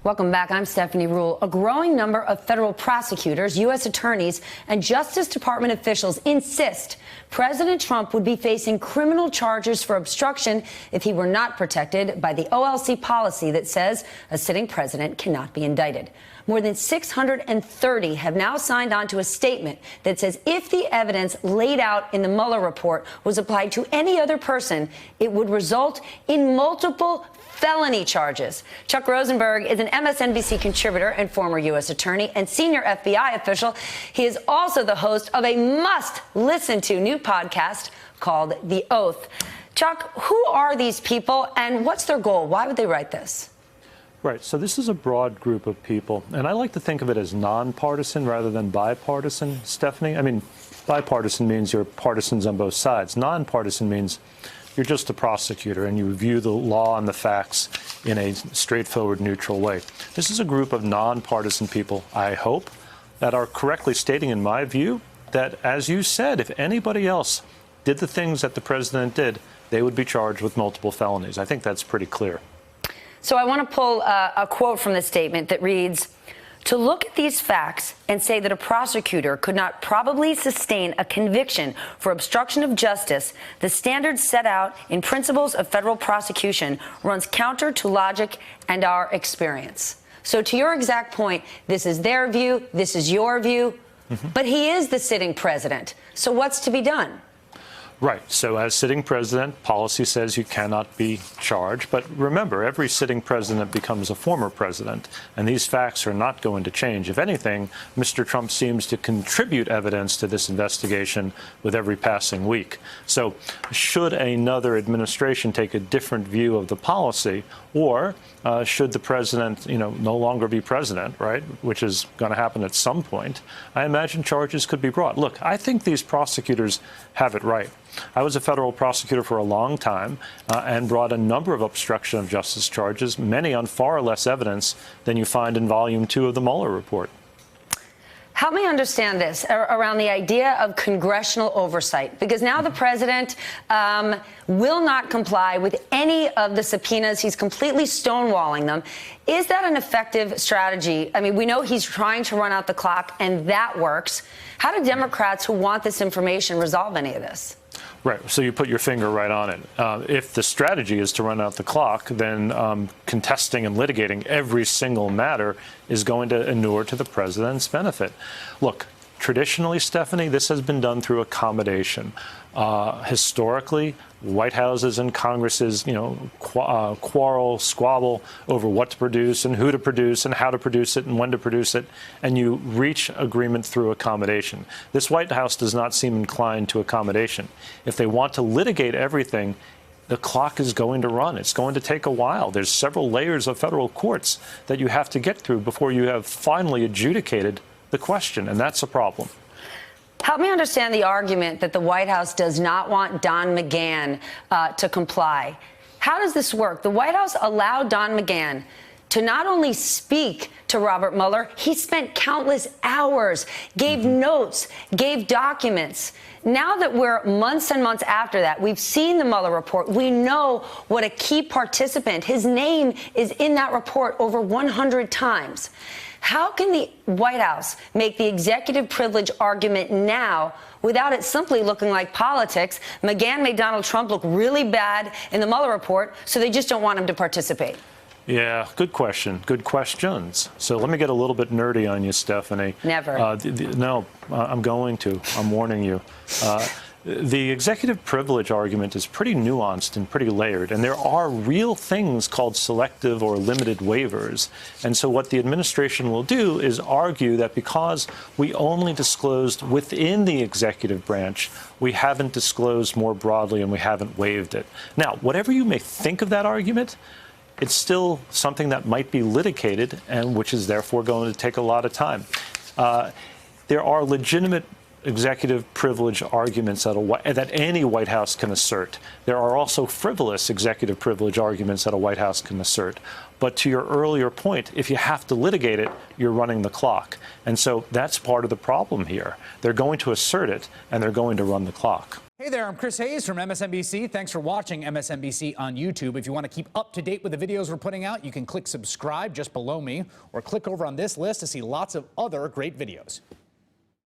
Welcome back. I'm Stephanie Ruhle. A growing number of federal prosecutors, U.S. attorneys, and Justice Department officials insist President Trump would be facing criminal charges for obstruction if he were not protected by the OLC policy that says a sitting president cannot be indicted. More than 630 have now signed on to a statement that says if the evidence laid out in the Mueller report was applied to any other person, it would result in multiple felony charges. Chuck Rosenberg is an MSNBC contributor and former U.S. attorney and senior FBI official. He is also the host of a must-listen-to new podcast called The Oath. Chuck, who are these people and what's their goal? Why would they write this? Right. So this is a broad group of people, and I like to think of it as nonpartisan rather than bipartisan, Stephanie. I mean, bipartisan means you're partisans on both sides. Nonpartisan means you're just a prosecutor and you review the law and the facts in a straightforward, neutral way. This is a group of nonpartisan people, I hope, that are correctly stating, in my view, that, as you said, if anybody else did the things that the president did, they would be charged with multiple felonies. I think that's pretty clear. So I want to pull a quote from the statement that reads, "To look at these facts and say that a prosecutor could not probably sustain a conviction for obstruction of justice, the standards set out in principles of federal prosecution runs counter to logic and our experience." So to your exact point, this is their view, this is your view, but he is the sitting president. So what's to be done? Right. So as sitting president, policy says you cannot be charged. But remember, every sitting president becomes a former president, and these facts are not going to change. If anything, Mr. Trump seems to contribute evidence to this investigation with every passing week. So should another administration take a different view of the policy, or should the president, no longer be president, right, which is going to happen at some point, I imagine charges could be brought. Look, I think these prosecutors have it right. I was a federal prosecutor for a long time and brought a number of obstruction of justice charges, many on far less evidence than you find in Volume 2 of the Mueller report. Help me understand this around the idea of congressional oversight, because now the president will not comply with any of the subpoenas. He's completely stonewalling them. Is that an effective strategy? I mean, we know he's trying to run out the clock, and that works. How do Democrats who want this information resolve any of this? Right. So you put your finger right on it. If the strategy is to run out the clock, then contesting and litigating every single matter is going to inure to the president's benefit. Look, traditionally, Stephanie, this has been done through accommodation. Historically, White Houses and Congresses, quarrel, squabble over what to produce and who to produce and how to produce it and when to produce it, and you reach agreement through accommodation. This White House does not seem inclined to accommodation. If they want to litigate everything, the clock is going to run. It's going to take a while. There's several layers of federal courts that you have to get through before you have finally adjudicated the question, and that's a problem. Help me understand the argument that the White House does not want Don McGahn to comply. How does this work? The White House allowed Don McGahn to not only speak to Robert Mueller, he spent countless hours, gave notes, gave documents. Now that we're months and months after that, we've seen the Mueller report. We know what a key participant, his name is in that report over 100 times. How can the White House make the executive privilege argument now without it simply looking like politics? McGahn made Donald Trump look really bad in the Mueller report, so they just don't want him to participate. Yeah, good question. Good questions. So let me get a little bit nerdy on you, Stephanie. Never. No, I'm going to. I'm warning you. The executive privilege argument is pretty nuanced and pretty layered, and there are real things called selective or limited waivers. And so what the administration will do is argue that because we only disclosed within the executive branch, we haven't disclosed more broadly and we haven't waived it. Now, whatever you may think of that argument, it's still something that might be litigated and which is therefore going to take a lot of time. There are legitimate executive privilege arguments that any White House can assert. There are also frivolous executive privilege arguments that a White House can assert. But to your earlier point, if you have to litigate it, you're running the clock. And so that's part of the problem here. They're going to assert it, and they're going to run the clock. Hey there, I'm Chris Hayes from MSNBC. Thanks for watching MSNBC on YouTube. If you want to keep up to date with the videos we're putting out, you can click subscribe just below me or click over on this list to see lots of other great videos.